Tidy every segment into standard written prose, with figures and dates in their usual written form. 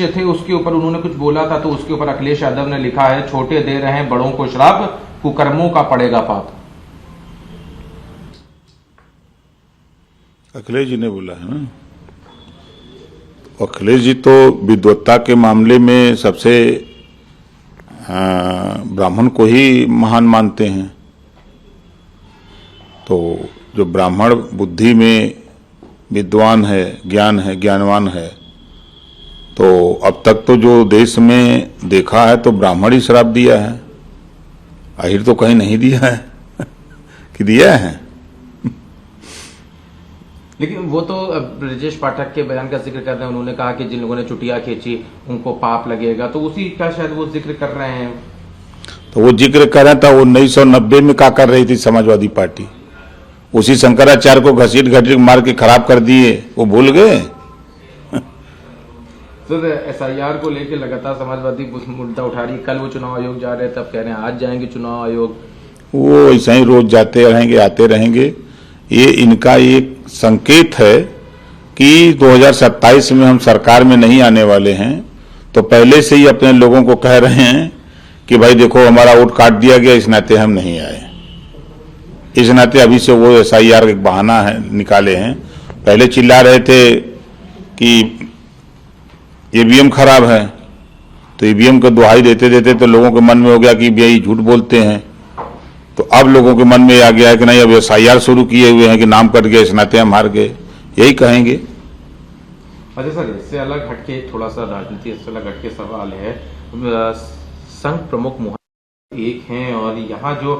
शिष्य थे उसके ऊपर उन्होंने कुछ बोला था, तो उसके ऊपर अखिलेश यादव ने लिखा है, छोटे दे रहे हैं बड़ों को श्राप, कुकर्मों का पड़ेगा पाप। अखिलेश जी ने बोला है ना। अखिलेश जी तो विद्वत्ता के मामले में सबसे ब्राह्मण को ही महान मानते हैं। तो जो ब्राह्मण बुद्धि में विद्वान है, ज्ञानवान है, तो अब तक तो जो देश में देखा है तो ब्राह्मण ही श्राप दिया है, आहिर तो कहीं नहीं दिया है कि दिया है। लेकिन वो तो ब्रजेश पाठक के बयान का जिक्र कर रहे हैं, उन्होंने कहा कि जिन लोगों ने चुटिया खींची उनको पाप लगेगा, तो उसी का शायद वो जिक्र कर रहे हैं। तो वो जिक्र कर रहा था, 1990 में क्या कर रही थी समाजवादी पार्टी, उसी शंकराचार्य को घसीट घसीट मार के खराब कर दिए, वो भूल गए। सर SIR को लेकर लगातार समाजवादी मुद्दा उठा रही है, कल वो चुनाव आयोग जा रहे थे, अब कह रहे हैं आज जाएंगे चुनाव आयोग। वो ऐसा ही रोज जाते रहेंगे, आते रहेंगे। ये इनका एक संकेत है कि 2027 में हम सरकार में नहीं आने वाले हैं, तो पहले से ही अपने लोगों को कह रहे हैं कि भाई देखो हमारा वोट काट दिया गया, इस नाते हम नहीं आए। इस नाते अभी से वो SIR एक बहाना है निकाले हैं। पहले चिल्ला रहे थे कि EVM खराब है, तो EVM को दुहाई देते देते तो लोगों के मन में हो गया कि भाई झूठ बोलते हैं। तो अब लोगों के मन में आ गया है कि नहीं, अब SIR शुरू किए हुए हैं कि नाम कट गए, इस नाते हम हार गए, यही कहेंगे। अच्छा सर, इससे अलग हटके थोड़ा सा राजनीति से अलग हटके सवाल है, संघ प्रमुख मोहन एक हैं और यहाँ जो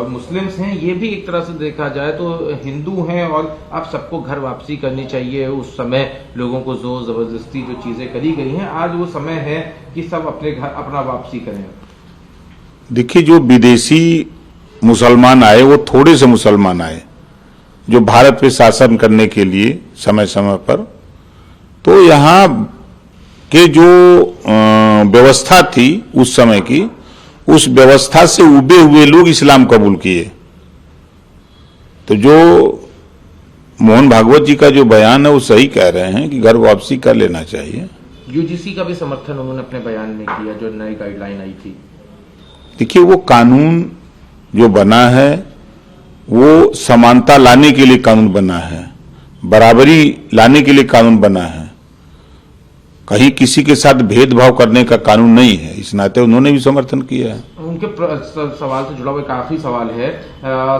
मुस्लिम्स हैं ये भी एक तरह से देखा जाए तो हिंदू हैं, और आप सबको घर वापसी करनी चाहिए। उस समय लोगों को जोर जबरदस्ती जो चीजें करी गई हैं, आज वो समय है कि सब अपने घर अपना वापसी करें। देखिए, जो विदेशी मुसलमान आए वो थोड़े से मुसलमान आए जो भारत पे शासन करने के लिए समय समय पर, तो यहाँ के जो व्यवस्था थी उस समय की, उस व्यवस्था से उबे हुए लोग इस्लाम कबूल किए। तो जो मोहन भागवत जी का जो बयान है वो सही कह रहे हैं कि घर वापसी कर लेना चाहिए। UGC का भी समर्थन उन्होंने अपने बयान में किया, जो नई गाइडलाइन आई थी। देखिए, वो कानून जो बना है वो समानता लाने के लिए कानून बना है, बराबरी लाने के लिए कानून बना है, कहीं किसी के साथ भेदभाव करने का कानून नहीं है। इस नाते उन्होंने भी समर्थन किया है। उनके सवाल से जुड़ा हुआ काफी सवाल है।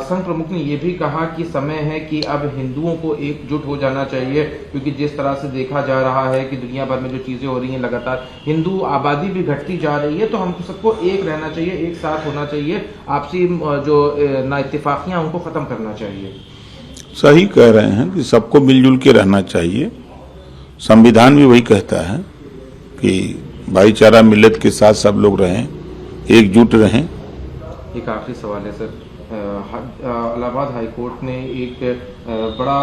संघ प्रमुख ने यह भी कहा कि समय है कि अब हिंदुओं को एकजुट हो जाना चाहिए, क्योंकि जिस तरह से देखा जा रहा है कि दुनिया भर में जो चीजें हो रही हैं, लगातार हिंदू आबादी भी घटती जा रही है, तो हमको सबको एक रहना चाहिए, एक साथ होना चाहिए, आपसी जो नाइत्तेफाकियां उनको खत्म करना चाहिए। सही कह रहे हैं कि सबको मिलजुल के रहना चाहिए। संविधान भी वही कहता है कि भाईचारा मिल्लत के साथ सब लोग रहें, एकजुट रहें। एक आखिरी सवाल है सर, इलाहाबाद हाईकोर्ट ने एक बड़ा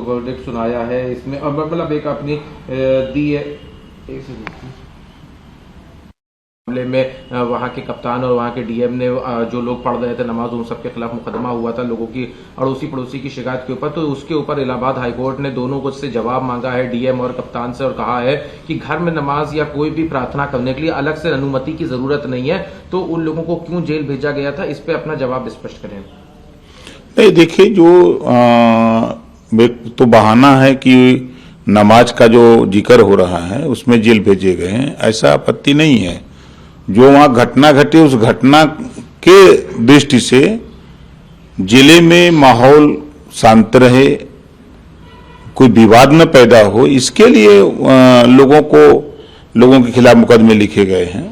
वर्डिक्ट सुनाया है, इसमें मतलब एक अपनी दी है मामले में वहां के कप्तान और वहां के DM ने जो लोग पढ़ रहे थे नमाज, उन सबके खिलाफ मुकदमा हुआ था लोगों की अड़ोसी पड़ोसी की शिकायत के ऊपर, तो उसके ऊपर इलाहाबाद हाईकोर्ट ने दोनों को से जवाब मांगा है, DM और कप्तान से, और कहा है कि घर में नमाज या कोई भी प्रार्थना करने के लिए अलग से अनुमति की जरूरत नहीं है, तो उन लोगों को क्यों जेल भेजा गया था, इस पे अपना जवाब स्पष्ट करें। नहीं, देखिए, जो तो बहाना है कि नमाज का जो जिक्र हो रहा है उसमें जेल भेजे गए हैं, ऐसा आपत्ति नहीं है। जो वहां घटना घटी उस घटना के दृष्टि से जिले में माहौल शांत रहे, कोई विवाद न पैदा हो, इसके लिए लोगों के खिलाफ मुकदमे लिखे गए हैं।